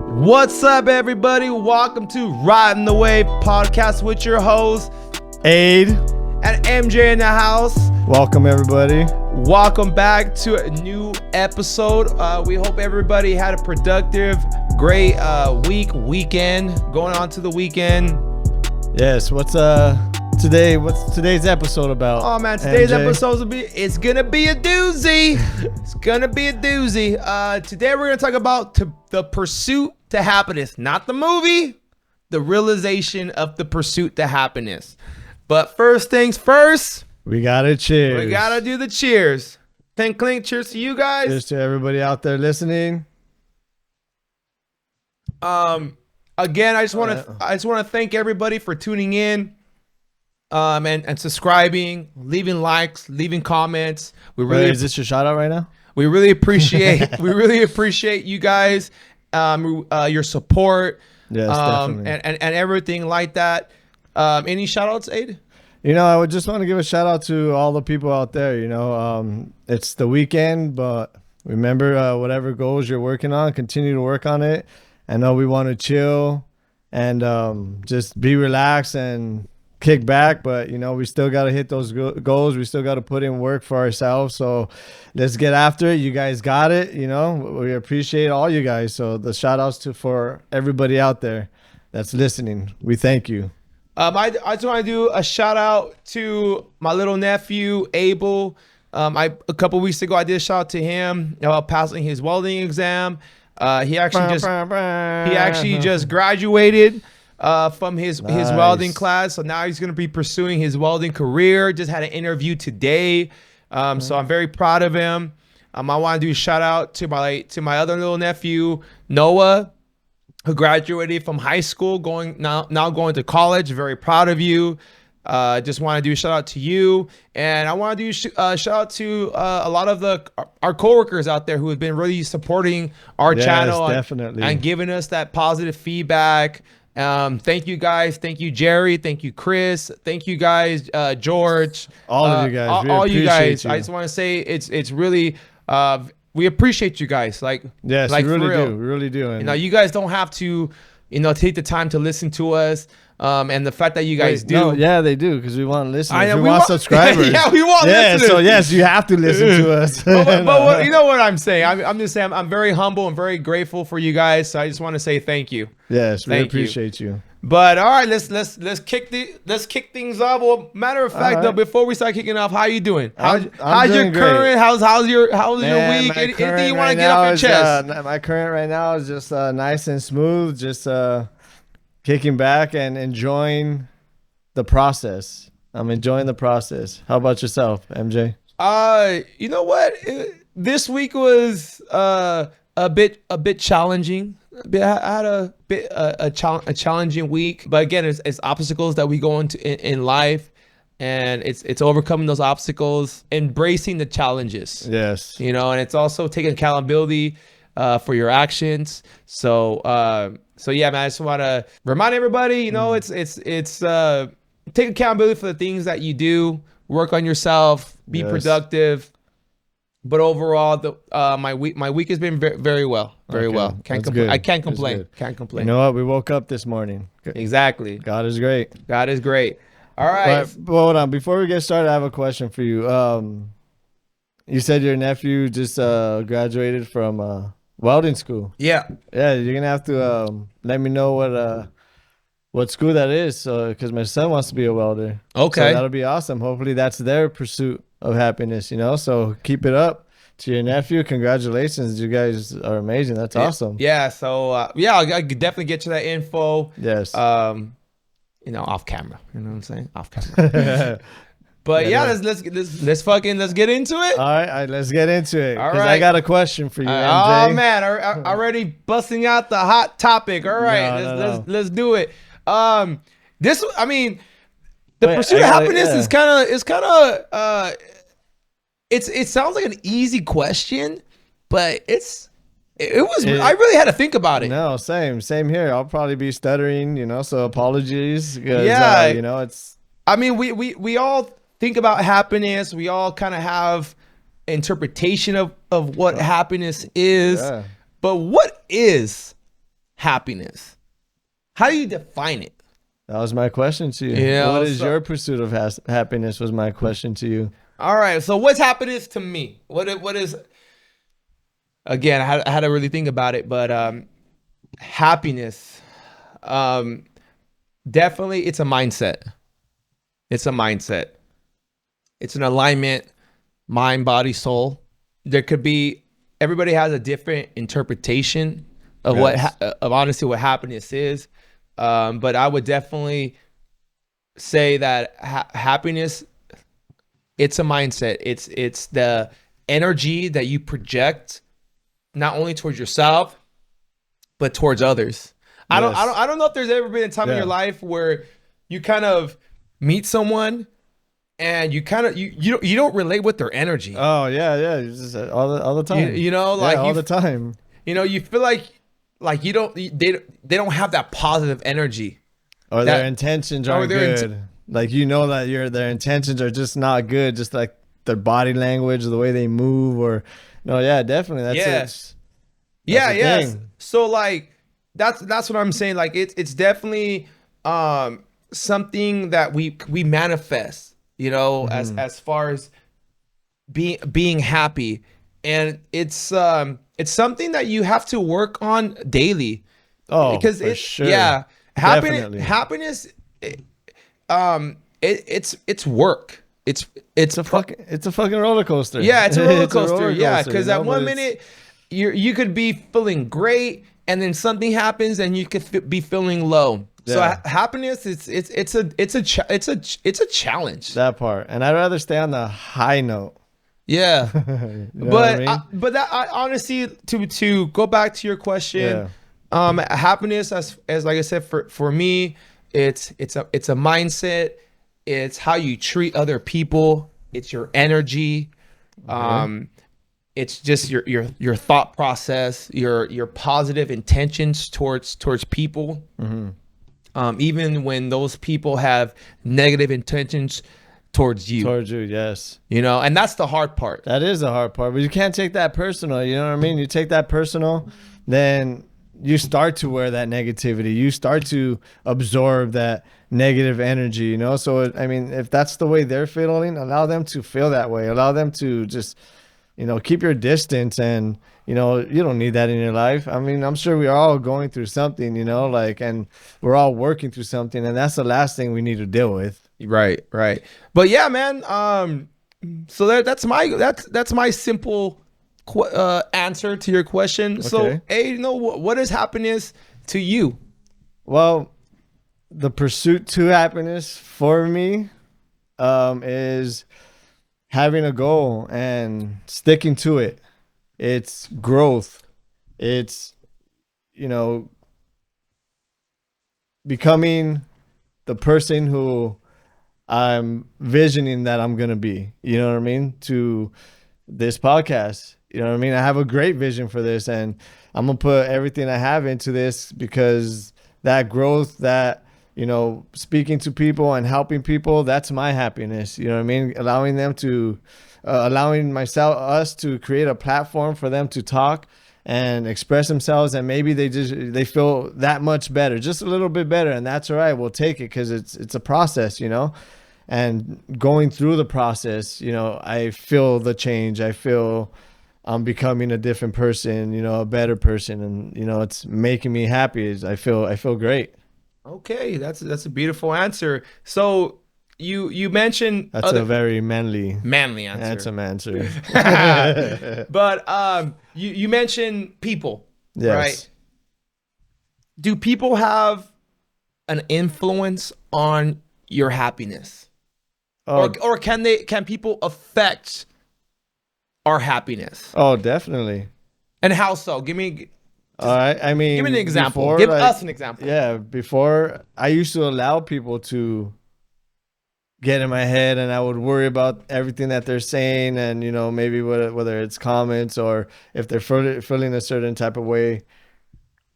What's up, everybody? Welcome to Riding the Wave podcast with your hosts, AYD and MJ in the house. Welcome, everybody. Welcome back to a new episode. We hope everybody had a productive, great weekend, going on to the weekend. Yes, what's today's episode about? Oh man, today's MJ? episode it's gonna be a doozy. It's gonna be a doozy. Today we're gonna talk about the pursuit to happiness, not the movie, the realization of the pursuit to happiness. But first things first, we gotta cheers. we gotta do the cheers. Clink clink, cheers to you guys. Cheers to everybody out there listening. Again, I just want to thank everybody for tuning in, and subscribing, leaving likes, leaving comments. Is this your shout out right now? We really appreciate you guys, your support, Yes, definitely. and everything like that. Any shout outs, Aid? You know, I would just want to give a shout out to all the people out there. You know, it's the weekend, but remember, whatever goals you're working on, continue to work on it. I know we want to chill and just be relaxed and kick back, but you know, we still got to hit those goals. We still got to put in work for ourselves. So let's get after it. You guys got it. You know, we appreciate all you guys. So the shout outs for everybody out there that's listening. We thank you. I just want to do a shout out to my little nephew, Abel. A couple weeks ago, I did a shout out to him about passing his welding exam. He actually just graduated from his welding class, so now he's going to be pursuing his welding career. Just had an interview today, so I'm very proud of him. I want to do a shout out to my other little nephew, Noah, who graduated from high school, now going to college. Very proud of you. Just want to do a shout out to you, and I want to do a shout out to a lot of our coworkers out there who have been really supporting our channel, definitely, and giving us that positive feedback. Thank you guys. Thank you, Jerry. Thank you, Chris. Thank you guys, George. All of you guys. All you guys. I just want to say it's really we appreciate you guys. Yes, we really do. And you know, you guys don't have to, take the time to listen to us. And the fact that you guys do. No, yeah, they do, because we want listeners. We want subscribers. Yeah, we want listeners. So yes, you have to listen to us. but you know what I'm saying? I'm just saying I'm very humble and very grateful for you guys. So I just want to say thank you. Yes, we appreciate you. But all right, let's kick things off. Well, matter of fact, though, before we start kicking off, how you doing? How's your current? How's your week? Anything you want to get off your chest? My current right now is just nice and smooth. Just kicking back and enjoying the process. I'm enjoying the process. How about yourself, MJ? You know what? This week was a bit challenging. I had a challenging week, but again, it's obstacles that we go into in life, and it's overcoming those obstacles, embracing the challenges. Yes. And it's also taking accountability for your actions. So yeah, man, I just want to remind everybody, it's take accountability for the things that you do, work on yourself, be productive. But overall, my week has been very well, well. Can't complain. I can't complain. Can't complain. You know what? We woke up this morning. Exactly. God is great. God is great. All right. But hold on. Before we get started, I have a question for you. You said your nephew just graduated from welding school. Yeah. Yeah. You're gonna have to let me know what school that is, because my son wants to be a welder. Okay. So that'll be awesome. Hopefully, that's their pursuit of happiness. So keep it up. To your nephew, congratulations. You guys are amazing. That's awesome. Yeah. So I'll definitely get you that info. Yes. Off camera. You know what I'm saying? Off camera. But let's get into it. All right, let's get into it. All right. I got a question for you, MJ. Oh man, already busting out the hot topic. All right, let's do it. The pursuit of happiness is kind of it sounds like an easy question, but I really had to think about it. No, same here. I'll probably be stuttering, so apologies. It's. We all think about happiness. We all kind of have interpretation of what happiness is. Yeah. But what is happiness? How do you define it? That was my question to you. Yeah, What is so- your pursuit of happiness? Was my question to you. All right. So what's happiness to me? What is again, I had to really think about it, but happiness, um, definitely it's a mindset. It's a mindset. It's an alignment, mind, body, soul. There could be everybody has a different interpretation of Yes. of honestly what happiness is. But I would definitely say that happiness, it's a mindset. It's the energy that you project not only towards yourself but towards others. Yes. I don't know if there's ever been a time in Yeah. your life where you kind of meet someone and you kind of you don't relate with their energy. Oh yeah, yeah. It's just all the time. You know, Yeah, like all you, the time. you know, you feel like you don't they don't have that positive energy. Or That- their intentions or aren't their good. Like you know that their intentions are just not good. Just like their body language, the way they move, or no, yeah, definitely. That's Yes. it. Yeah, the yes. thing. So like that's what I'm saying. Like it's definitely something that we manifest, you know, Mm-hmm. as far as being happy. And it's something that you have to work on daily. Oh, Because for it sure. yeah, Definitely. happiness it's work. It's It's a fucking roller coaster. yeah, it's a roller coaster. roller Yeah, coaster, because you know, at one but it's- minute you could be feeling great, and then something happens, and you could be feeling low. So Yeah. happiness, it's a challenge. that part. And I'd rather stay on the high note. Yeah, You know what I mean? but that I honestly to go back to your question, happiness as like I said for me, it's a mindset. It's how you treat other people. It's your energy. It's just your thought process, your positive intentions towards people. Even when those people have negative intentions towards you, Towards you, yes. you know, and that's the hard part. That is the hard part, but you can't take that personal. You know what I mean? You take that personal, then you start to wear that negativity. You start to absorb that negative energy, you know? So, I mean, if that's the way they're feeling, allow them to feel that way. Allow them to just, you know, keep your distance, and, you know, you don't need that in your life. I mean, I'm sure we are all going through something, you know, like, and we're all working through something, and that's the last thing we need to deal with. Right. But yeah, man. So that's my simple answer to your question. So, Okay. hey, you know what is happiness to you? Well, the pursuit to happiness for me is having a goal and sticking to it. It's growth. It's, you know, becoming the person who I'm visioning that I'm going to be. You know what I mean? To this podcast. You know what I mean? I have a great vision for this, and I'm going to put everything I have into this, because that growth, that, you know, speaking to people and helping people, that's my happiness. You know what I mean? Allowing them to, allowing us to create a platform for them to talk and express themselves, and maybe they feel that much better, just a little bit better, and that's all right. We'll take it, because it's a process, you know. And going through the process, you know, I feel the change. I feel I'm becoming a different person, you know, a better person, and, you know, it's making me happy. I feel great. Okay, that's a beautiful answer. So you mentioned That's a very manly, manly answer. handsome answer. But you mentioned people, Yes. right? Do people have an influence on your happiness? Oh, Or can people affect our happiness? oh, definitely. And how so? Give me All right. I mean, give me an example. before, Give like, us an example. Yeah, before I used to allow people to get in my head, and I would worry about everything that they're saying, and, you know, maybe whether it's comments or if they're feeling a certain type of way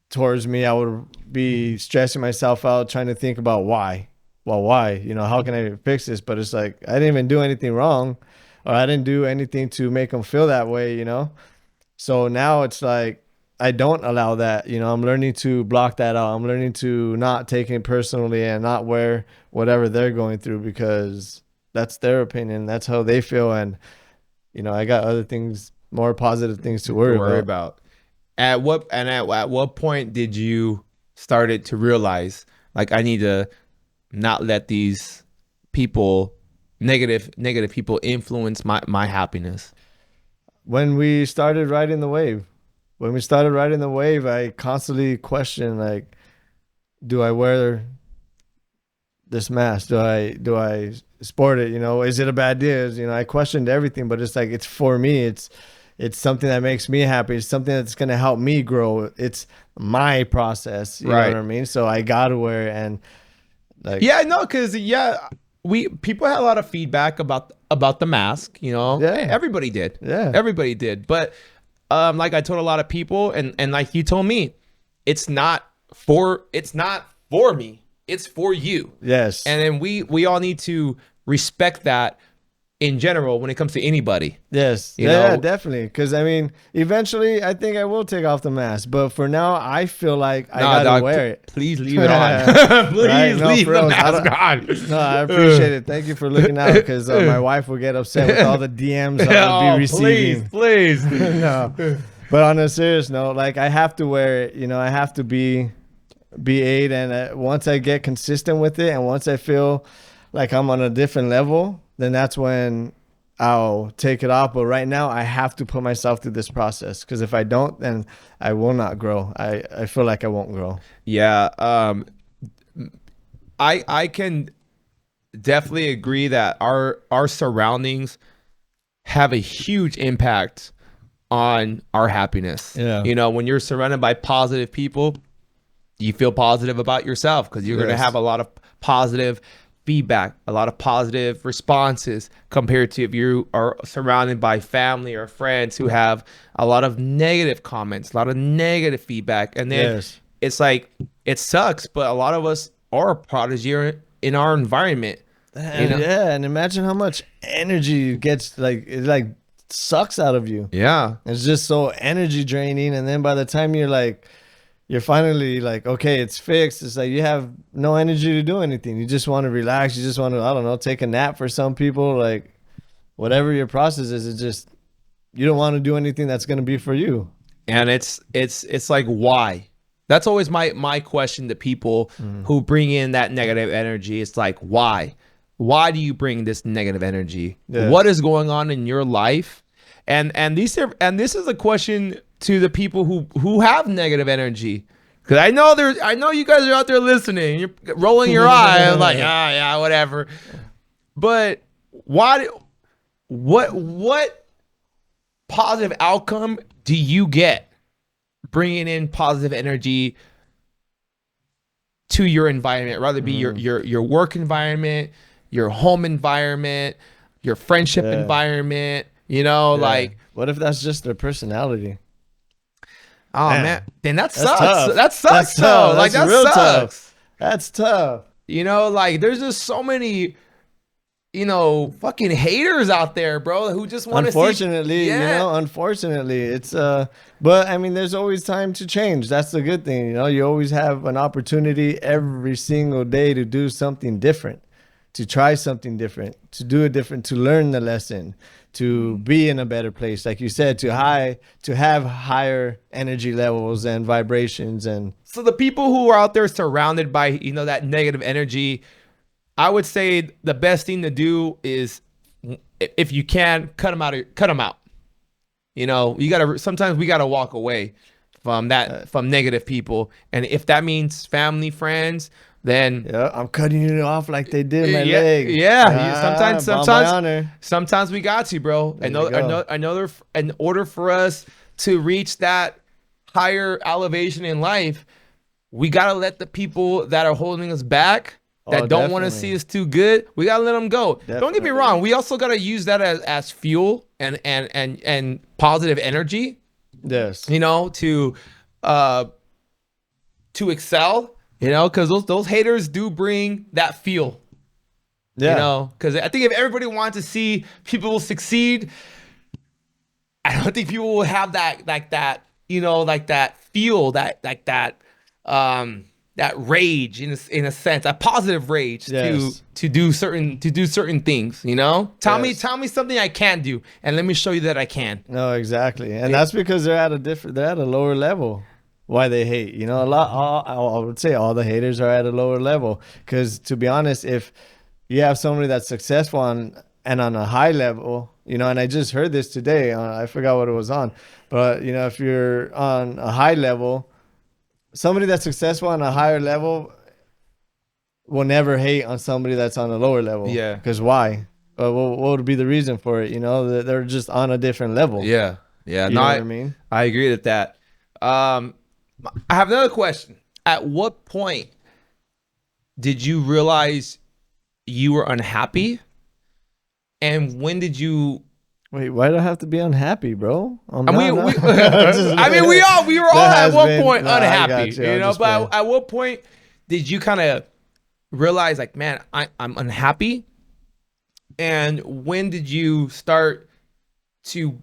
towards me, I would be stressing myself out trying to think about why. Well, why? You know, how can I fix this? But it's like, I didn't even do anything wrong, or I didn't do anything to make them feel that way, you know? So now it's like, I don't allow that. You know, I'm learning to block that out. I'm learning to not take it personally and not wear whatever they're going through, because that's their opinion. That's how they feel. And, you know, I got other things, more positive things to worry about. At what point did you started to realize, like, I need to not let these people, negative people, influence my happiness? When we started riding the wave. I constantly question, like, do I wear this mask? Do I sport it? You know, is it a bad deal? You know, I questioned everything, but it's like, it's for me. It's something that makes me happy. It's something that's going to help me grow. It's my process. You know what I mean? So I got to wear it. And like, yeah, no, because people had a lot of feedback about the mask, you know. Yeah. Everybody did. Yeah. Everybody did. But like I told a lot of people, and like you told me, it's not for me. It's for you. Yes. And then we all need to respect that in general when it comes to anybody. Yes. Yeah, definitely. Because I mean, eventually I think I will take off the mask, but for now I feel like I gotta wear it. Please leave it on. Please leave the mask on. No, I appreciate it. Thank you for looking out, because my wife will get upset with all the DMs I'll be receiving. Please. No. But on a serious note, like, I have to wear it. You know, I have to be 8, and once I get consistent with it, and once I feel like I'm on a different level, then that's when I'll take it off. But right now I have to put myself through this process, because if I don't, then I will not grow. I feel like I won't grow. Yeah. I can definitely agree that our surroundings have a huge impact on our happiness. Yeah. You know, when you're surrounded by positive people, you feel positive about yourself, because you're going to have a lot of positive feedback, a lot of positive responses, compared to if you are surrounded by family or friends who have a lot of negative comments, a lot of negative feedback. And then it's like, it sucks, but a lot of us are a prodigy in our environment. And, you know? Yeah, and imagine how much energy gets, like, it like sucks out of you. Yeah. It's just so energy draining. And then by the time you're finally like, okay, it's fixed, it's like you have no energy to do anything. You just want to relax. You just want to, I don't know, take a nap. For some people, like, whatever your process is, it's just, you don't want to do anything that's going to be for you. And it's like, why? That's always my question to people who bring in that negative energy. It's like, why? Why do you bring this negative energy? Yes. What is going on in your life? And this is a question to the people who have negative energy, because I know you guys are out there listening. You're rolling your eye. I'm like, yeah, whatever. But what positive outcome do you get bringing in positive energy to your environment, rather it be your work environment, your home environment, your friendship environment? You know, like, what if that's just their personality? Oh man, then that sucks. That sucks. Though. Like, that real sucks. Tough. That's tough. You know, like, there's just so many, you know, fucking haters out there, bro, who just want to see. Unfortunately, you know, unfortunately, it's but I mean, there's always time to change. That's the good thing. You know, you always have an opportunity every single day to do something different, to try something different, to do it different, to learn the lesson, to be in a better place, like you said, to have higher energy levels and vibrations. And so the people who are out there surrounded by, you know, that negative energy, I would say the best thing to do is, if you can, cut them out. You know, sometimes we gotta walk away from negative people, and if that means family, friends, then I'm cutting you off like they did my leg. Yeah. Sometimes we got to, bro. I know in order for us to reach that higher elevation in life, we gotta let the people that are holding us back, that don't want to see us too good, we gotta let them go. Definitely. Don't get me wrong. We also gotta use that as fuel and positive energy. Yes. You know, to excel. You know, because those haters do bring that feel. Yeah. You know, because I think if everybody wanted to see people succeed, I don't think people will have that like that feel that rage in a sense, a positive rage Yes. to do certain things, Tell Yes. me something I can't do and let me show you that I can. No, exactly, and that's because they're at a lower level. Why they hate, a lot. I would say all the haters are at a lower level. Because to be honest, if you have somebody that's successful on a high level, and I just heard this today. I forgot what it was on, but if you're on a high level, somebody that's successful on a higher level will never hate on somebody that's on a lower level. Yeah. Because why? What would be the reason for it? They're just on a different level. Yeah. You No, know what I mean? I agree with that. I have another question. At what point did you realize you were unhappy? And when did you? Wait, why do I have to be unhappy, bro? I mean, we were all at one point unhappy, But at what point did you kind of realize, like, man, I'm unhappy? And when did you start to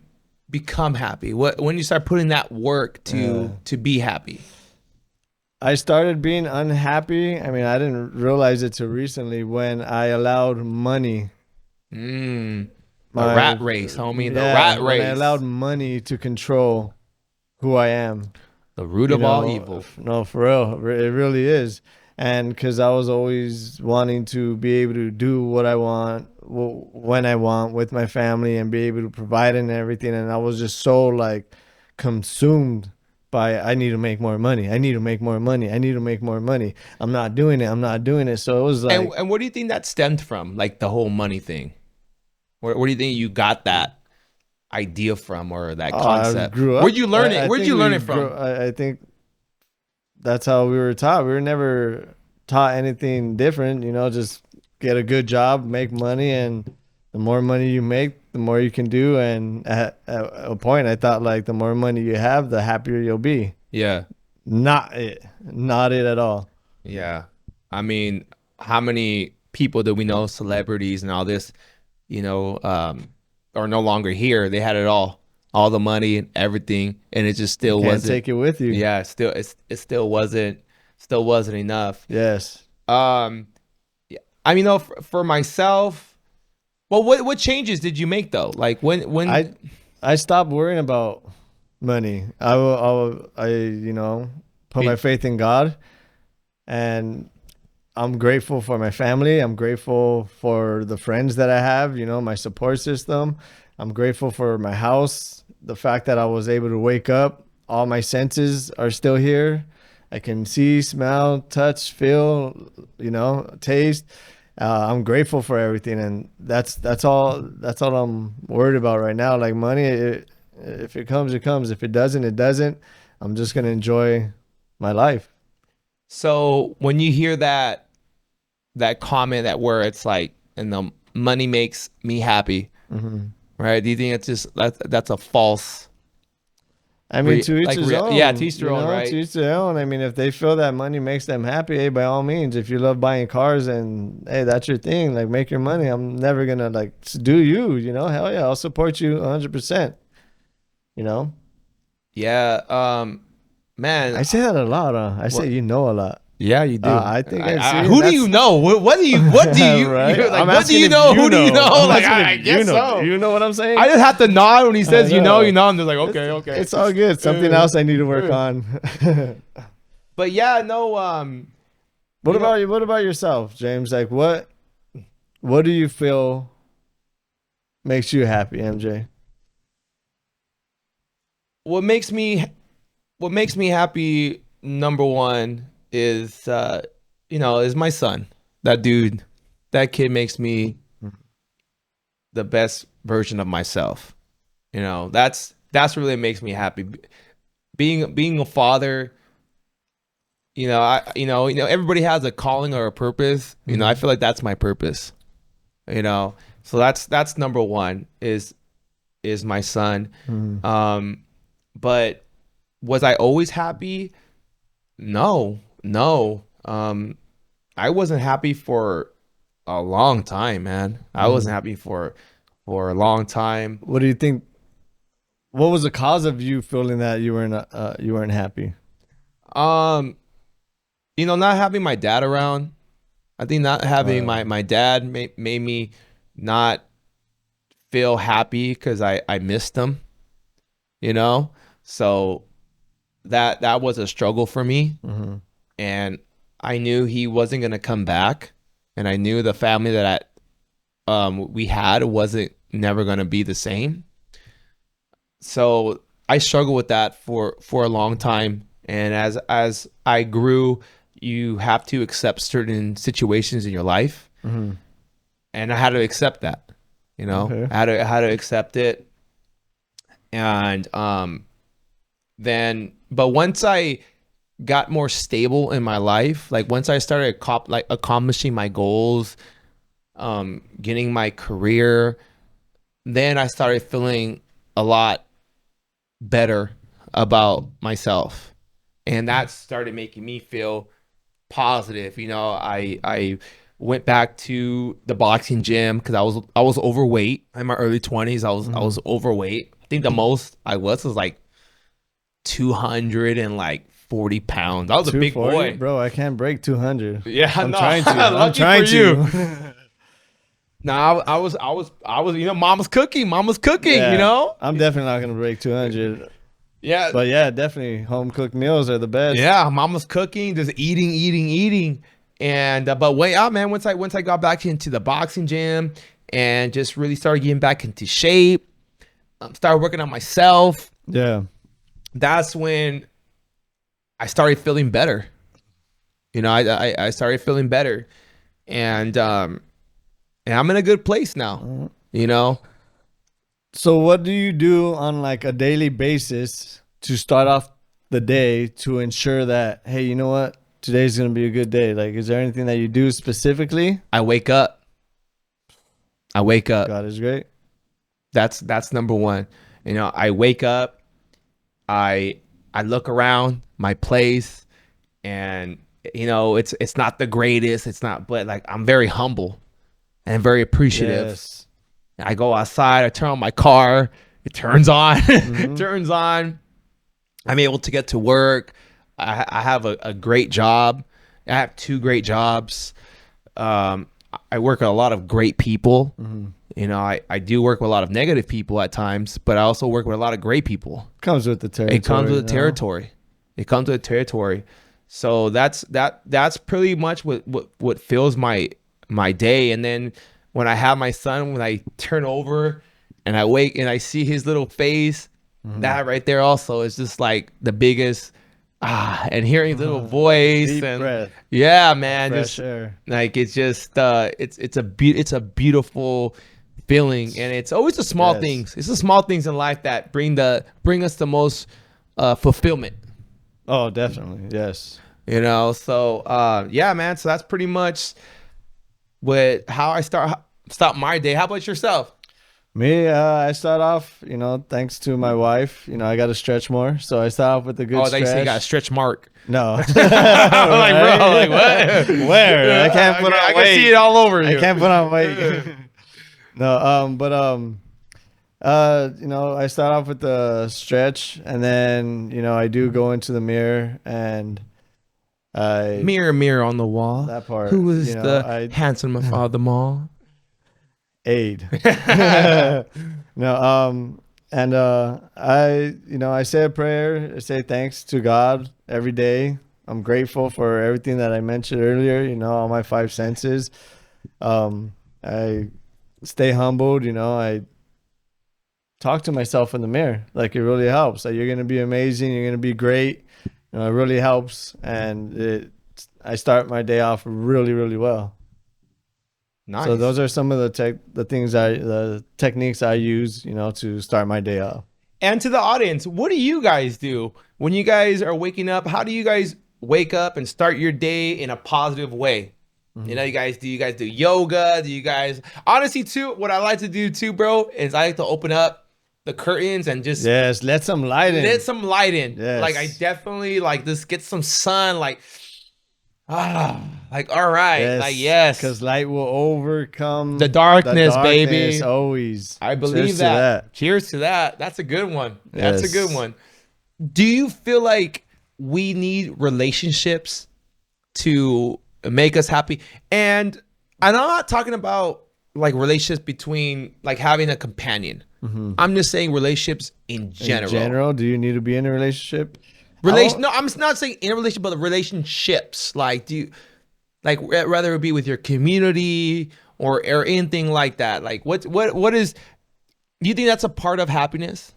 become happy? When you start putting that work to be happy? I started being unhappy. I mean, I didn't realize it till recently when I allowed money. The rat race, homie. The rat race. When I allowed money to control who I am. The root of all evil. No, for real. It really is. And because I was always wanting to be able to do what I want, when I want, with my family, and be able to provide and everything. And I was just so like consumed by, I need to make more money. I need to make more money. I need to make more money. I'm not doing it. So it was like. And what do you think that stemmed from? Like the whole money thing? Where do you think you got that idea from, or that concept? I grew up. Where'd you learn it? Where'd you learn it from? I think that's how we were taught. We were never taught anything different. Just get a good job, make money, and the more money you make, the more you can do. And at a point, I thought like the more money you have, the happier you'll be. Yeah. Not it at all. Yeah. I mean, how many people do we know, celebrities and all this, are no longer here? They had it all the money and everything, and it just still wasn't. Can't take it with you. Yeah, it still wasn't enough. Yes. I mean, for myself, well, what changes did you make though? Like when I stopped worrying about money. I put my faith in God, and I'm grateful for my family. I'm grateful for the friends that I have, my support system. I'm grateful for my house. The fact that I was able to wake up, all my senses are still here. I can see, smell, touch, feel, taste. I'm grateful for everything. And that's all I'm worried about right now. Like money, if it comes, it comes. If it doesn't, it doesn't. I'm just going to enjoy my life. So when you hear that comment where it's like, and the money makes me happy, right? Do you think it's just that's a false? I mean, to each his own. Yeah, to each their own, right? To each their own. I mean, if they feel that money makes them happy, hey, by all means. If you love buying cars and hey, that's your thing, like make your money. I'm never gonna like do you, hell yeah, I'll support you 100%. Yeah, man. I say that a lot. I say a lot. Yeah, you do. I think who do you know? What do you? What do you? Right? Like, what do you know? Who do you know? Like, I guess so. You know what I'm saying? I just have to nod when he says you know. I'm just like okay. It's all good. Something else I need to work on. But yeah, no. What about you? What about yourself, James? Like what do you feel makes you happy, MJ? What makes me happy, number one, is is my son. That kid makes me the best version of myself. That's really what makes me happy. Being a father, everybody has a calling or a purpose. I feel like that's my purpose. So that's number one is my son. But was I always happy? No. I wasn't happy for a long time, man. I wasn't happy for a long time. What do you think what was the cause of you feeling that you weren't happy? Not having my dad around. I think not having my dad made me not feel happy because I missed him, so that was a struggle for me. And I knew he wasn't going to come back, and I knew the family that we had wasn't never going to be the same. So I struggled with that for a long time. And as I grew, you have to accept certain situations in your life. And I had to accept that, I had to accept it. And but once I got more stable in my life, like once I started accomplishing my goals, getting my career, then I started feeling a lot better about myself, and that started making me feel positive. I went back to the boxing gym because I was overweight in my early 20s. I was overweight. I think the most I was like 240 pounds. I was a big boy, bro. I can't break 200. Yeah, I'm no, trying to. I'm trying trying to. to. No, I was, mama's cooking, Yeah, I'm definitely not gonna break 200. Yeah. But yeah, definitely home cooked meals are the best. Yeah, mama's cooking, just eating. And but wait out, man, once I got back into the boxing gym and just really started getting back into shape, started working on myself. Yeah. That's when I started feeling better. I started feeling better. And I'm in a good place now, So what do you do on like a daily basis to start off the day to ensure that, hey, you know what? Today's going to be a good day. Like, is there anything that you do specifically? I wake up. God is great. That's number one. I wake up, I look around my place, and it's not the greatest. It's not, but like I'm very humble and very appreciative. Yes. I go outside, I turn on my car, it turns on, turns on. I'm able to get to work. I have a great job. I have 2 great jobs. I work with a lot of great people. I do work with a lot of negative people at times, but I also work with a lot of great people. Comes with the territory. It comes with the territory. It comes with the territory. So that's pretty much what fills my day. And then when I have my son, when I turn over and I wake and I see his little face, that right there also is just like the biggest and hearing his little voice Deep and breath. Yeah, man, Fresh just air. like it's just it's a beautiful feeling. And it's always the small things. It's the small things in life that bring us the most fulfillment. Oh, definitely. Yes. So yeah, man, so that's pretty much how I start my day. How about yourself? Me, I start off, thanks to my wife, I got to stretch more. So I start off with a good stretch. Oh, they say you got a stretch mark. No. I'm like, bro, like what? Where? I can't put on weight. I can see it all over you. I can't put on weight. No, I start off with the stretch, and then, I do go into the mirror and mirror on the wall. That part. Who is the handsome of them all? Aid. No, and I say a prayer, I say thanks to God every day. I'm grateful for everything that I mentioned earlier, all my 5 senses. I stay humbled, I talk to myself in the mirror. Like, it really helps. Like, you're going to be amazing, you're going to be great. It really helps, and I start my day off really, really well. Nice. So those are some of the techniques I use, to start my day off. And to the audience, what do you guys do when you guys are waking up? How do you guys wake up and start your day in a positive way? You guys do yoga? Do you guys honestly too? What I like to do too, bro, is I like to open up the curtains and just let some light in. Let some light in. Yes. Like I definitely like this. Get some sun. Like Like, all right, like, yes, because light will overcome the darkness, baby. Always. I believe Cheers that. to that. Cheers to that. That's a good one. That's a good Yes. one. Do you feel like we need relationships to make us happy? And I'm not talking about like relationships between like having a companion. I'm just saying relationships in general. In general, do you need to be in a relationship? No, I'm not saying in a relationship, but relationships. Like, do you like rather it be with your community or anything like that? Like, what is? Do you think that's a part of happiness?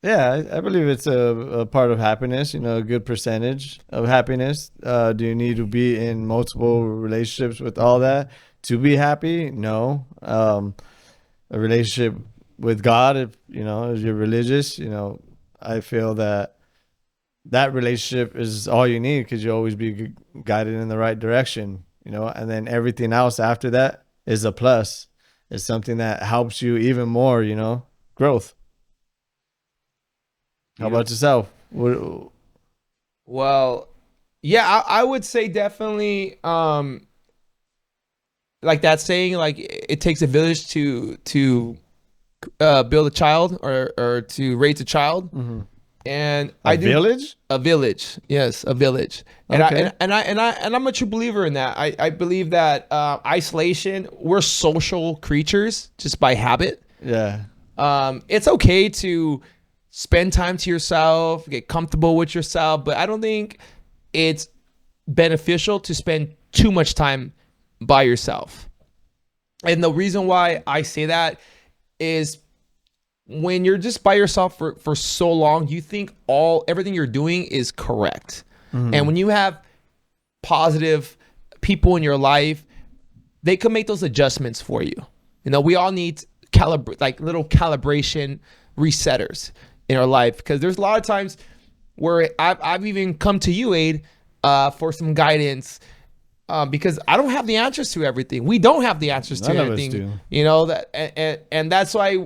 Yeah, I believe it's a part of happiness, you know, a good percentage of happiness. Do you need to be in multiple relationships with all that to be happy? No. A relationship with God, if you know, if you're religious, you know, I feel that relationship is all you need because you'll always be guided in the right direction, you know, and then everything else after that is a plus. It's something that helps you even more, you know, growth. How about yourself? Well, yeah, I would say definitely like that saying, like it takes a village to build a child or to raise a child. And a village? A village, yes, a village. And Okay. I'm a true believer in that. I believe that isolation, we're social creatures just by habit. Yeah. It's okay to spend time to yourself, get comfortable with yourself, but I don't think it's beneficial to spend too much time by yourself. And the reason why I say that is when you're just by yourself for so long, you think everything you're doing is correct. And when you have positive people in your life, they can make those adjustments for you. You know, we all need like little calibration resetters in our life, because there's a lot of times where I've even come to you, Aid, for some guidance, because I don't have the answers to everything. We don't have the answers to everything. None of us do. You know that, and that's why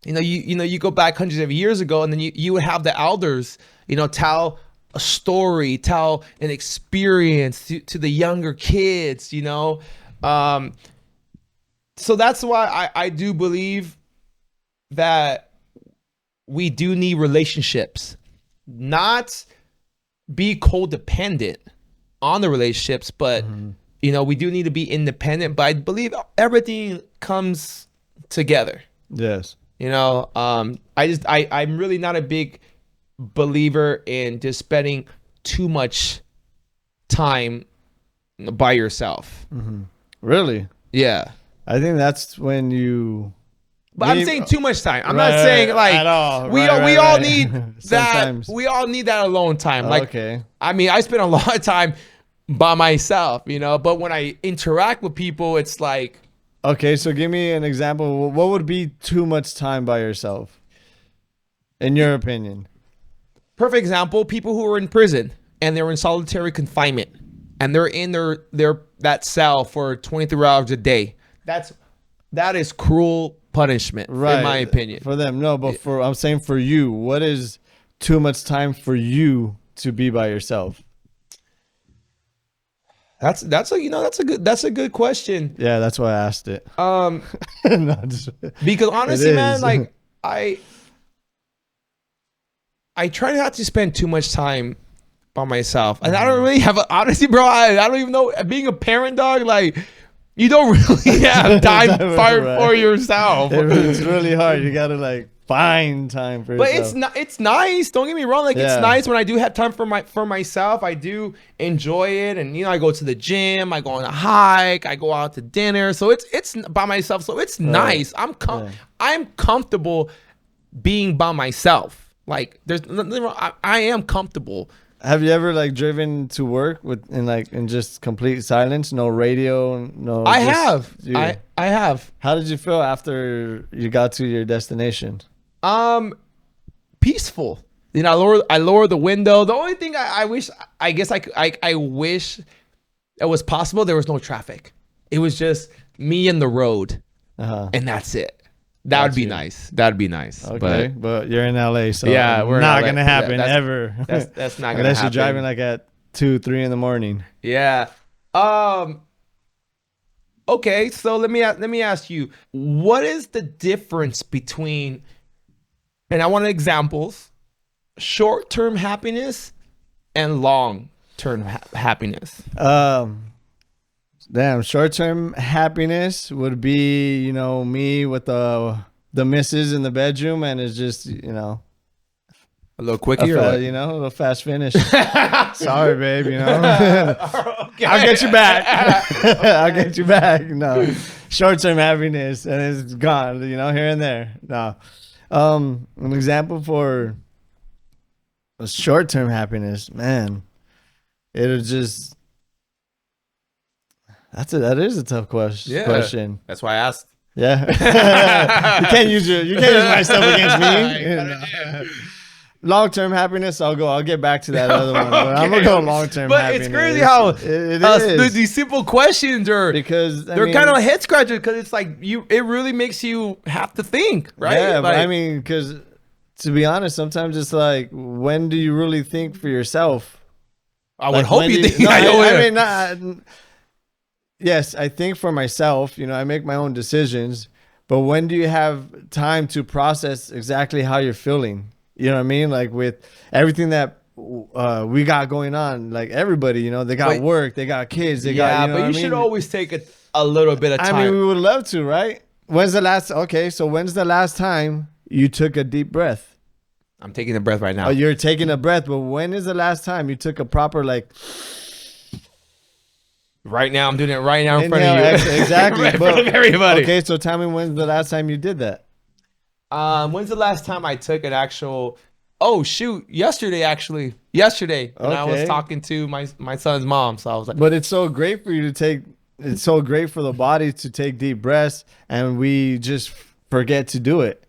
you go back hundreds of years ago, and then you would have the elders, you know, tell a story, tell an experience to the younger kids, you know. So that's why I do believe that we do need relationships, not be codependent on the relationships, but you know, we do need to be independent. But I believe everything comes together. Yes. You know, I'm really not a big believer in just spending too much time by yourself. Really? Yeah. I think that's when you. But I'm saying too much time. I'm not saying like at all. We all need that. Sometimes. We all need that alone time. Like, okay. I mean, I spend a lot of time by myself, you know. But when I interact with people, it's like. Okay, so give me an example. What would be too much time by yourself, in your opinion? Perfect example: people who are in prison and they're in solitary confinement, and they're in their that cell for 23 hours a day. That is cruel punishment, right, in my opinion. For them, no, but I'm saying for you, what is too much time for you to be by yourself? That's a good question. Yeah, that's why I asked it. No, because honestly, man, like I try not to spend too much time by myself, and I don't really have honestly, bro. I don't even know, being a parent, dog, like. You don't really have time for yourself. It's really hard. You gotta like find time for yourself. But it's nice. Don't get me wrong. Like, it's nice when I do have time for myself. I do enjoy it, and you know, I go to the gym, I go on a hike, I go out to dinner. So it's by myself. So it's nice. I'm comfortable being by myself. Like, there's nothing wrong. I am comfortable. Have you ever like driven to work in just complete silence, no radio, no? I have. I have. How did you feel after you got to your destination? Peaceful. You know, I lower the window. The only thing I wish it was possible, there was no traffic. It was just me and the road, and that's it. That would be nice. That'd be nice. Okay, but you're in LA, so yeah, we're not gonna happen ever. That's not gonna happen. Unless you're driving like at 2, 3 in the morning. Yeah. Okay, so let me ask you, what is the difference between, and I want examples, short-term happiness and long-term happiness? Damn, short-term happiness would be, you know, me with the missus in the bedroom, and it's just, you know, A little quickie or what? you know, a little fast finish. Sorry, babe, you know. Okay. I'll get you back. I'll get you back. No, short-term happiness, and it's gone, you know, here and there. No, an example for a short-term happiness, man, it'll just that is a tough question. Question. That's why I asked. Yeah, you can't use my stuff against me. Long-term happiness, I'll get back to that other one. But I'm gonna go long-term But happiness. it's crazy how it is these simple questions are, because they're kind of head scratchers, because it's like it really makes you have to think, right? Yeah, but Like, I mean, because to be honest, sometimes it's like, when do you really think for yourself? I would Like, hope when you do think. No, I I mean, not. Yes, I think for myself. You know, I make my own decisions. But when do you have time to process exactly how you're feeling? You know what I mean? Like, with everything that we got going on, like everybody, you know, they got work, they got kids, they got. You know but what you I should mean? always take a little bit of time. I mean, we would love to, right? When's the last time you took a deep breath? I'm taking a breath right now. Oh, you're taking a breath, but when is the last time you took a proper, like, Right now, I'm doing it right now in front inhale, of you. exhale? Exactly. Right in front of everybody. Okay, so tell me, when's the last time you did that? When's the last time I took an actual? Oh shoot! Yesterday, actually. Yesterday, when I was Okay. talking to my son's mom, so I was like, But it's so great for you to take. It's so great for the body to take deep breaths, and we just forget to do it.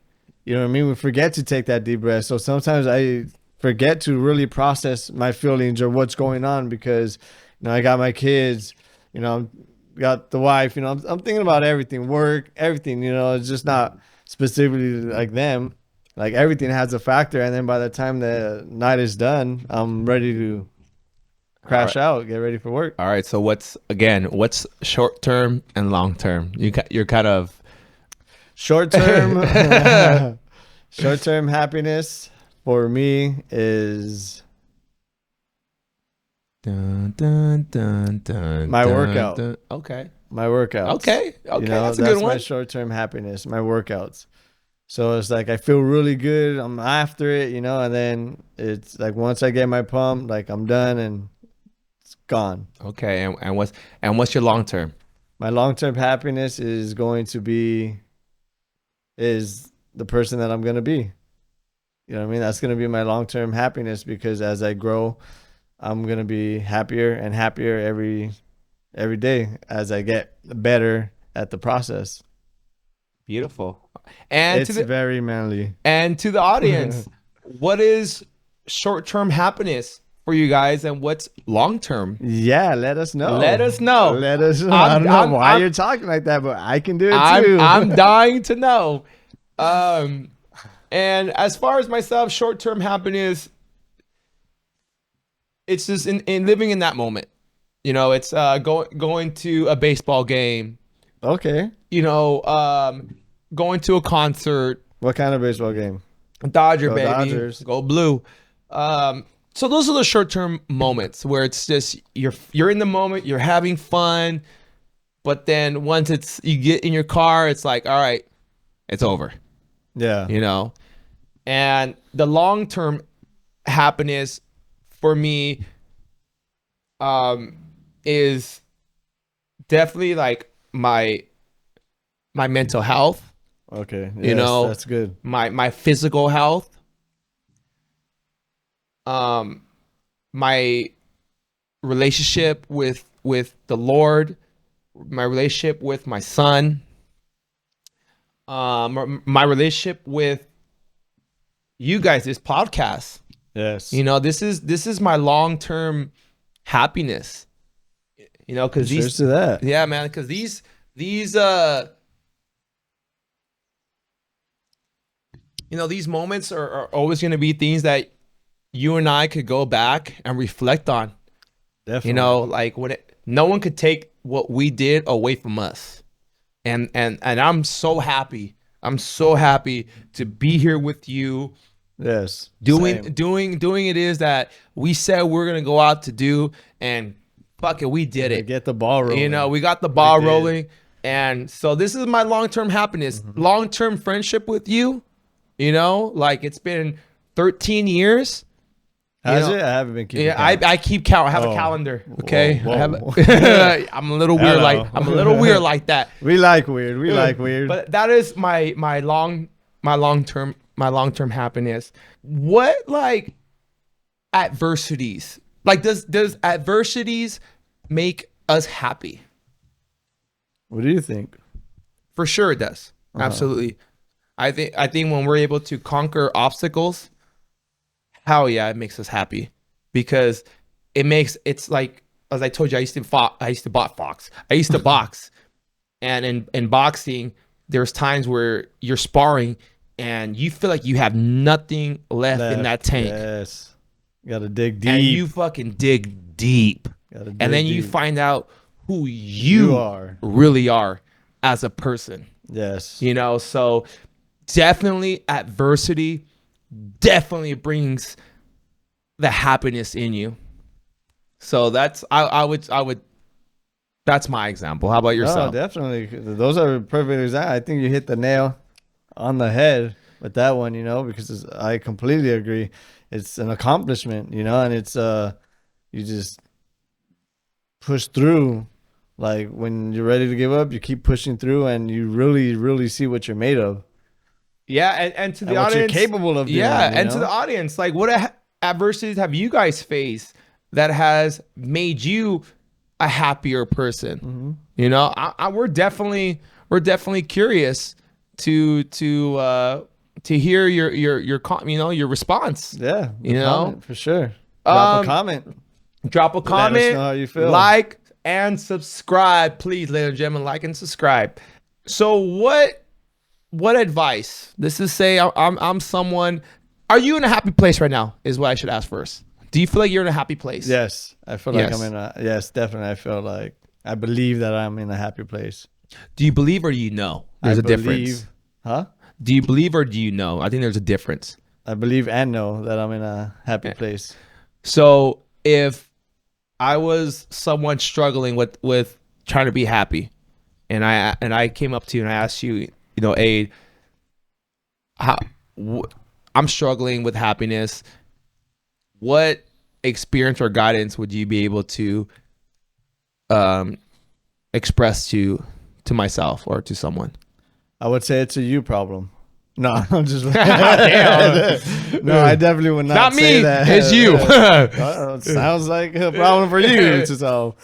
You know what I mean? We forget to take that deep breath. So sometimes I forget to really process my feelings or what's going on, because, you know, I got my kids, you know, got the wife, you know, I'm thinking about everything, work, everything, you know, it's just not specifically like them. Like, everything has a factor. And then by the time the night is done, I'm ready to crash out, get ready for work. all right. So what's short term and long term? You're kind of Short term, short term happiness for me is dun, dun, dun, dun, My dun, workout. dun. Okay. my workouts. Okay. You know, That's a good my one. short term happiness, my workouts. So it's like I feel really good. I'm after it, you know, and then it's like once I get my pump, like I'm done and it's gone. Okay. And what's your long term? My long term happiness is going to be is the person that I'm gonna be. You know what I mean? That's gonna be my long term happiness, because as I grow, I'm gonna be happier and happier every day as I get better at the process. Beautiful. And It's very manly. and to the audience, what is short term happiness for you guys, and what's long term? Yeah, let us know. Let us know. Let us know. I don't know why you're talking like that, but I can do it too. I'm dying to know. And as far as myself, short term happiness, it's just in living in that moment. You know, it's going to a baseball game. Okay. You know, going to a concert. What kind of baseball game? Dodger, Go baby. Dodgers. Go blue. So those are the short-term moments where it's just you're in the moment, you're having fun, but then once you get in your car, it's like, all right, it's over. Yeah. You know? And the long-term happiness for me is definitely like my mental health. Okay. You know, that's good. My physical health, my relationship with the Lord, my relationship with my son, my relationship with you guys, this podcast. Yes. You know, this is my long-term happiness. You know, because Cheers to that. yeah, man, because these you know, these moments are always going to be things that you and I could go back and reflect on. Definitely. You know, like no one could take what we did away from us. And I'm so happy. I'm so happy to be here with you. Yes. Doing Same. it is that we said we're gonna go out to do, and fuck it, we did it. Get the ball rolling. You know, we got the ball rolling. And so this is my long-term happiness, long-term friendship with you. You know, like it's been 13 years. Has it? I haven't been keeping count. I keep count. I have a calendar. Okay. Whoa. I'm a little weird. I'm a little weird like that. We like weird. We like weird. But that is my long-term happiness. What like adversities? Like does adversities make us happy? What do you think? For sure it does. Absolutely. I think when we're able to conquer obstacles, hell yeah, it makes us happy, because it's like, as I told you, I used to box. And in boxing, there's times where you're sparring and you feel like you have nothing left in that tank. Yes. You gotta dig deep. And you fucking dig deep. And then you find out who you really are as a person. Yes. You know, so definitely adversity definitely brings the happiness in you. So that's I would that's my example. How about yourself? Oh, definitely. Those are perfect examples. I think you hit the nail on the head with that one, you know, because I completely agree. It's an accomplishment, you know, and it's you just push through. Like when you're ready to give up, you keep pushing through, and you really, really see what you're made of. Yeah, and to the what audience, you're capable of doing. Yeah, and to the audience, like what adversities have you guys faced that has made you a happier person? You know, we're definitely curious to hear your response. Yeah, you know, for sure. Drop a comment. Drop a comment. Let us know how you feel. Like and subscribe, please, ladies and gentlemen. Like and subscribe. So what advice? This is say I'm someone. Are you in a happy place right now? Is what I should ask first. Do you feel like you're in a happy place? Yes, I feel like I'm in a. Yes, definitely. I believe that I'm in a happy place. Do you believe or do you know? There's a difference. Huh? Do you believe or do you know? I think there's a difference. I believe and know that I'm in a happy place. So if I was someone struggling with trying to be happy, and I came up to you and I asked you, you know, Aid, I'm struggling with happiness. What experience or guidance would you be able to express to myself or to someone? I would say it's a you problem. No, I'm just. No, I definitely would not say that. It's you. It sounds like a problem for you to solve.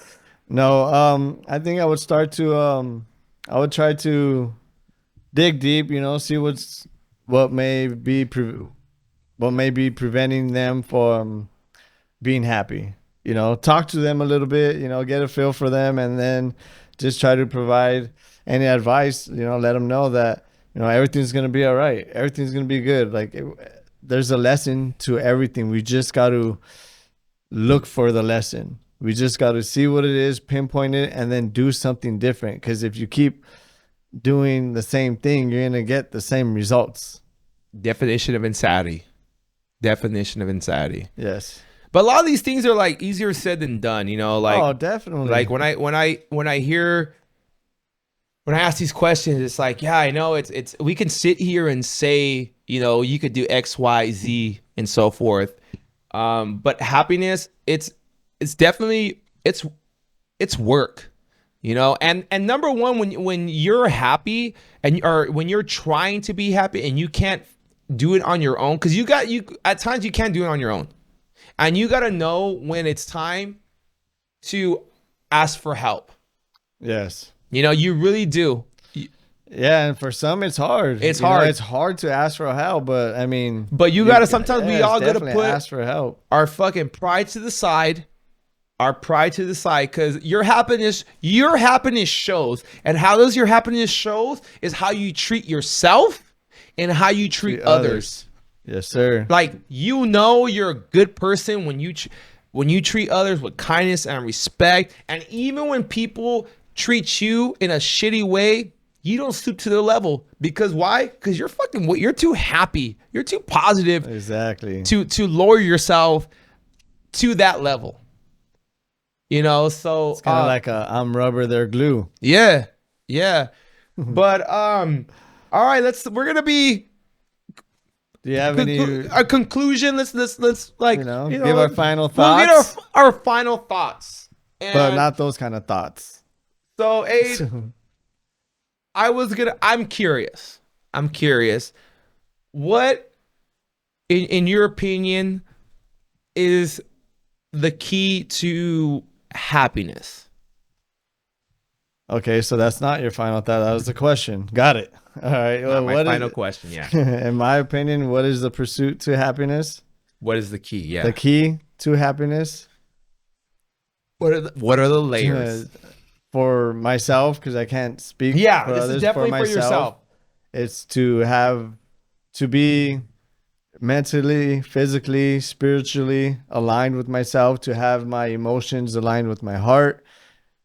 No, I think I would start to. I would try to dig deep. You know, see what may be preventing them from being happy. You know, talk to them a little bit. You know, get a feel for them, and then just try to provide any advice. You know, let them know that, you know, everything's going to be all right. Everything's going to be good. Like there's a lesson to everything. We just got to look for the lesson. We just got to see what it is, pinpoint it, and then do something different. Because if you keep doing the same thing, you're going to get the same results. Definition of insanity. Yes. But a lot of these things are like easier said than done, you know, like, oh, definitely. Like when I ask these questions, it's like, yeah, I know it's we can sit here and say, you know, you could do X, Y, Z and so forth. But happiness, it's definitely it's work, you know, and number one, when you're happy or when you're trying to be happy and you can't do it on your own, because at times you can't do it on your own. And you got to know when it's time to ask for help. Yes. You know, you really do. Yeah, and for some it's hard. It's hard to ask for help, but I mean, you got to sometimes we all got to put ask for help. Our fucking pride to the side. Because your happiness shows. And how does your happiness shows is how you treat yourself and how you treat others. Yes, sir. Like, you know, you're a good person when when you treat others with kindness and respect, and even when people treat you in a shitty way, you don't stoop to their level. Because why? Because you're too happy. You're too positive. Exactly. To lower yourself to that level. You know, so it's kind of like I'm rubber, they're glue. Yeah. But all right, we're gonna be. Do you have a conclusion? Let's like give our final thoughts. We'll get our final thoughts, but not those kind of thoughts. So, I'm curious. What, in your opinion, is the key to happiness? Okay, so that's not your final thought. That was the question. Got it. All right. Well, my final question, yeah. In my opinion, what is the pursuit to happiness? What is the key? Yeah. The key to happiness? What are the layers? For myself, because I can't speak for others. Is definitely for yourself. It's to be mentally, physically, spiritually aligned with myself, to have my emotions aligned with my heart,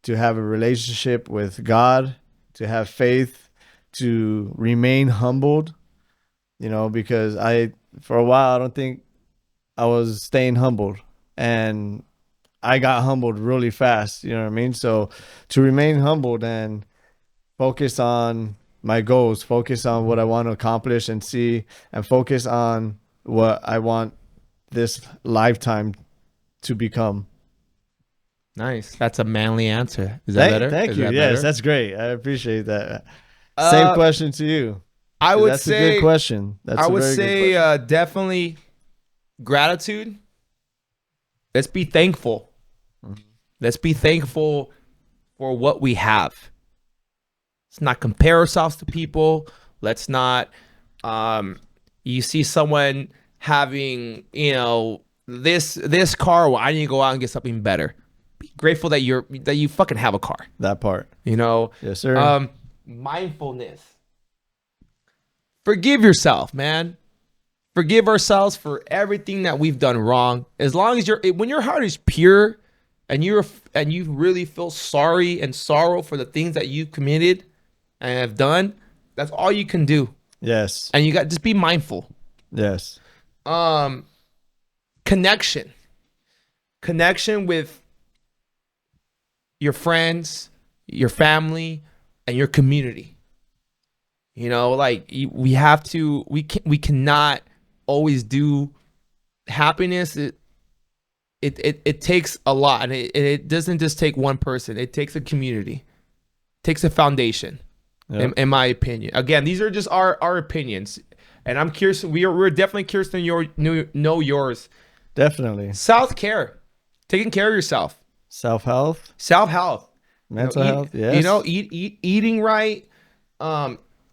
to have a relationship with God, to have faith, to remain humbled, because for a while, I don't think I was staying humbled, and I got humbled really fast. You know what I mean? So to remain humbled and focus on my goals, focus on what I want to accomplish and see, and focus on what I want this lifetime to become. Nice. That's a manly answer. Is that better? Thank you. Yes, that's great. I appreciate that. Same question to you. I would that's say a good question. That's I would say definitely gratitude. Let's be thankful. Mm-hmm. Let's be thankful for what we have. Let's not compare ourselves to people. Let's not. You see someone having, this car. Well, I need to go out and get something better. Be grateful that you fucking have a car. That part. Yes, sir. Mindfulness. Forgive yourself, man. Forgive ourselves for everything that we've done wrong. As long as when your heart is pure and you really feel sorry and sorrow for the things that you've committed and have done, that's all you can do. Yes. And you got just be mindful. Yes. Connection with your friends, your family, and your community. We cannot always do happiness. It takes a lot, and it doesn't just take one person. It takes a community. It takes a foundation. Yep. In my opinion. Again, these are just our opinions, and I'm curious. We're definitely curious to know yours. Definitely. Self-care, taking care of yourself. Self-health. Mental health. Yes. Eating right.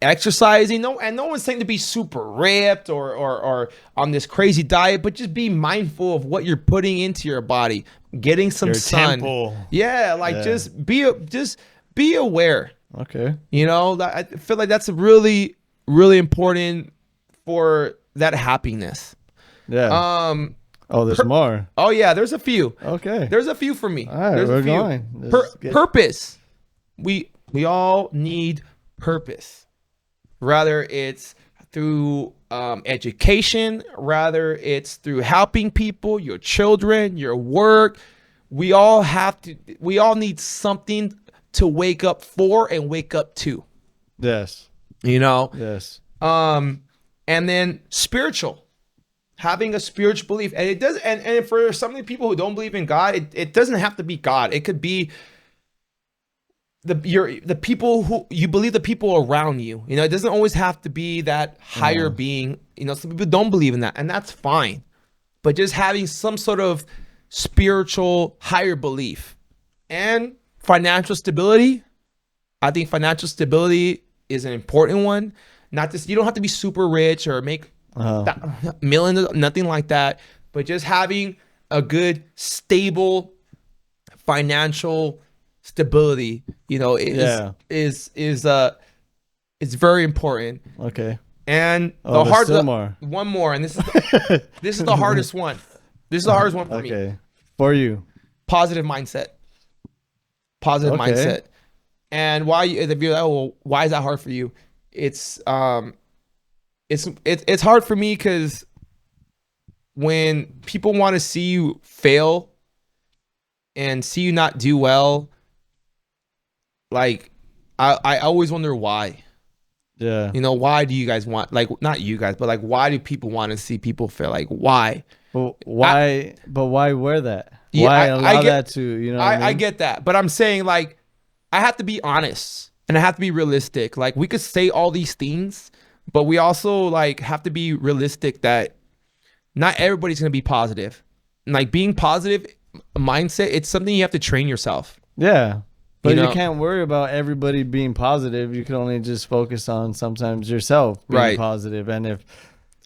Exercising. No one's saying to be super ripped or on this crazy diet, but just be mindful of what you're putting into your body. Getting some sun. Temple. Yeah, just be aware. Okay. I feel like that's really, really important for that happiness. Yeah. There's more. Oh yeah, there's a few. Okay. There's a few for me. All right, we're going. Purpose. We all need purpose. Rather it's through education, rather it's through helping people, your children, your work. We all need something to wake up for and wake up to. Yes. Yes. And then spiritual. Having a spiritual belief, and it does, and for some of the people who don't believe in God, it doesn't have to be God. It could be the people who you believe, the people around you. It doesn't always have to be that higher being. Some people don't believe in that, and that's fine. But just having some sort of spiritual higher belief and financial stability. I think financial stability is an important one. Not just, you don't have to be super rich or make millions, nothing like that, but just having a good, stable financial stability, is very important. Okay. And one more, and this is the hardest one. This is the hardest one for me. For you. Positive mindset. Positive Okay. mindset. And if you're like, oh, why is that hard for you? It's hard for me because when people want to see you fail and see you not do well, like I always wonder why. Yeah. You know, why do you guys want, like, not you guys, but like, why do people want to see people fail? Like, why? But why? But why wear that? Yeah, Why I allow get, that to? You know what I mean? I get that, but I'm saying, like, I have to be honest and I have to be realistic. Like, we could say all these things, but we also like have to be realistic that not everybody's gonna be positive. And like being positive mindset, it's something you have to train yourself. Yeah. But You you know? can't worry about everybody being positive. You can only just focus on sometimes yourself being Right. positive. And if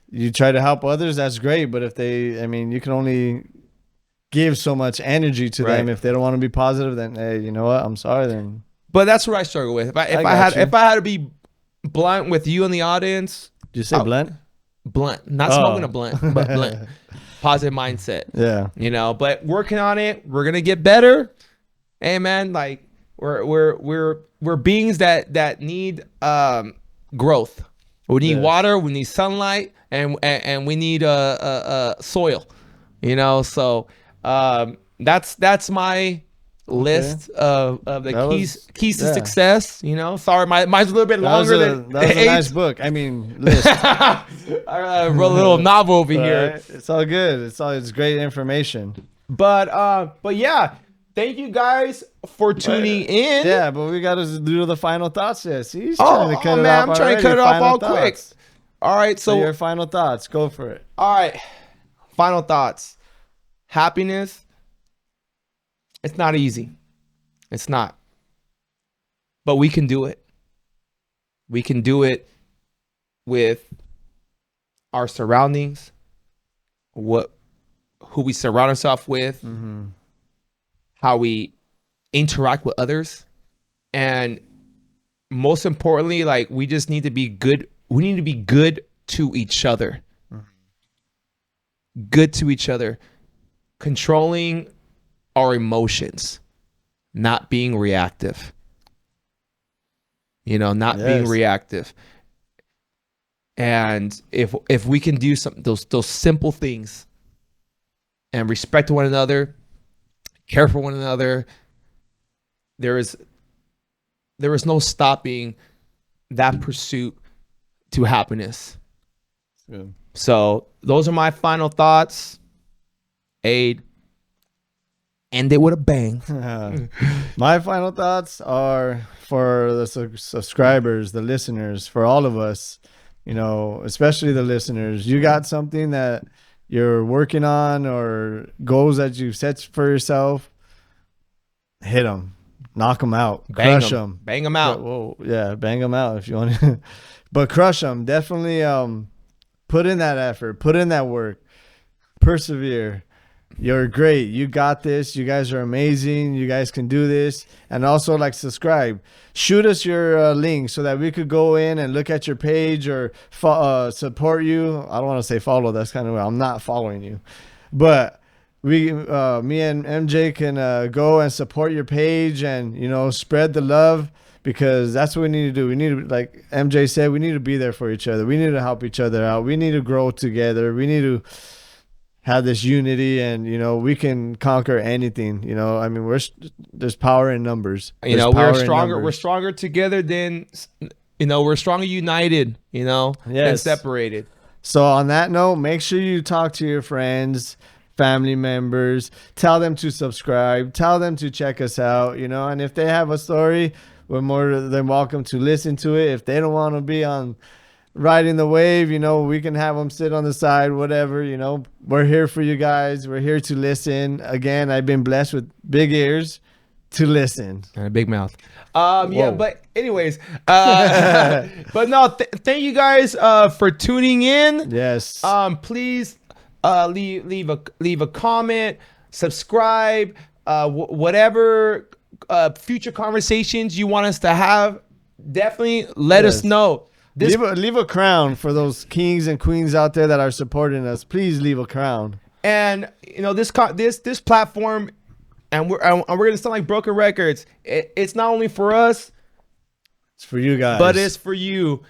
you try to help others, that's great. But if I mean, you can only give so much energy to them. Right. If they don't want to be positive, then hey, you know what? I'm sorry. Then But that's what I struggle with. If I got you. if I had to be blunt with you in the audience, did you say blunt? blunt, not Oh. smoking a blunt, but blunt. Positive mindset. Yeah. You know, but working on it, we're gonna get better. Hey man, like we're beings that need growth. We need Yes. water, we need sunlight, and we need soil. You know, so that's my list of the That keys to yeah. success. You know, sorry, mine's a little bit That was longer a, than that was a age. nice book. I mean, list. I wrote a little novel over here. Right? It's all good. It's great information. But yeah, thank you guys for tuning in. Yeah, but we got to do the final thoughts. Yeah, see, he's Oh, trying to cut it man, off. I'm trying to cut it off all quick. All right, So so your final thoughts. Go for it. all right, final thoughts. Happiness. It's not easy. It's not. But we can do it. We can do it with our surroundings, who we surround ourselves with, how we interact with others, and most importantly, like we just need to be good. We need to be good to each other. Good to each other. Controlling our emotions, not being reactive. You know, not being Yes. reactive. And if we can do some those simple things and respect one another, care for one another, there is no stopping that pursuit to happiness. Good. So those are my final thoughts. Aid. End it with a bang. My final thoughts are for the subscribers, the listeners, for all of us, you know, especially the listeners. You got something that you're working on or goals that you've set for yourself, hit them, knock them out, crush them. Bang them out. Whoa, yeah, bang them out if you want to. But crush them. Definitely put in that effort, put in that work, persevere. You're great. You got this. You guys are amazing. You guys can do this. And also, like, subscribe. Shoot us your link so that we could go in and look at your page or support you. I don't want to say follow. That's kind of I'm not following you. But me and MJ can go and support your page and, you know, spread the love, because that's what we need to do. We need to, like MJ said, we need to be there for each other. We need to help each other out. We need to grow together. We need to have this unity, and you know, we can conquer anything. You know, I mean, there's power in numbers. You There's know, power we're in stronger. We're numbers. stronger together than, you know, we're stronger united, you know, than Yes. separated. So on that note, make sure you talk to your friends, family members, tell them to subscribe, tell them to check us out, you know, and if they have a story, we're more than welcome to listen to it. If they don't want to be on riding the wave, you know, we can have them sit on the side, whatever, you know, we're here for you guys. We're here to listen. Again, I've been blessed with big ears to listen. And a big mouth. Yeah, Whoa. but anyways, but no, thank you guys for tuning in. Yes. Please leave a comment, subscribe, whatever future conversations you want us to have, definitely let us Yes. know. Leave a crown for those kings and queens out there that are supporting us. Please leave a crown. And you know, this platform, and we're gonna sound like broken records. It's not only for us, it's for you guys, but it's for you.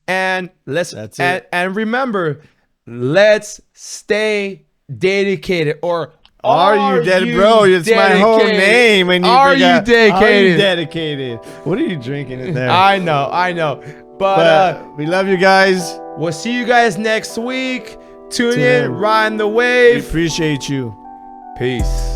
And That's it. And remember, let's stay dedicated. Or are you dedicated, bro? It's my whole name. And are you dedicated? Are you dedicated? What are you drinking in there? I know. But we love you guys. We'll see you guys next week. Tune in, ride the wave. We appreciate you. Peace.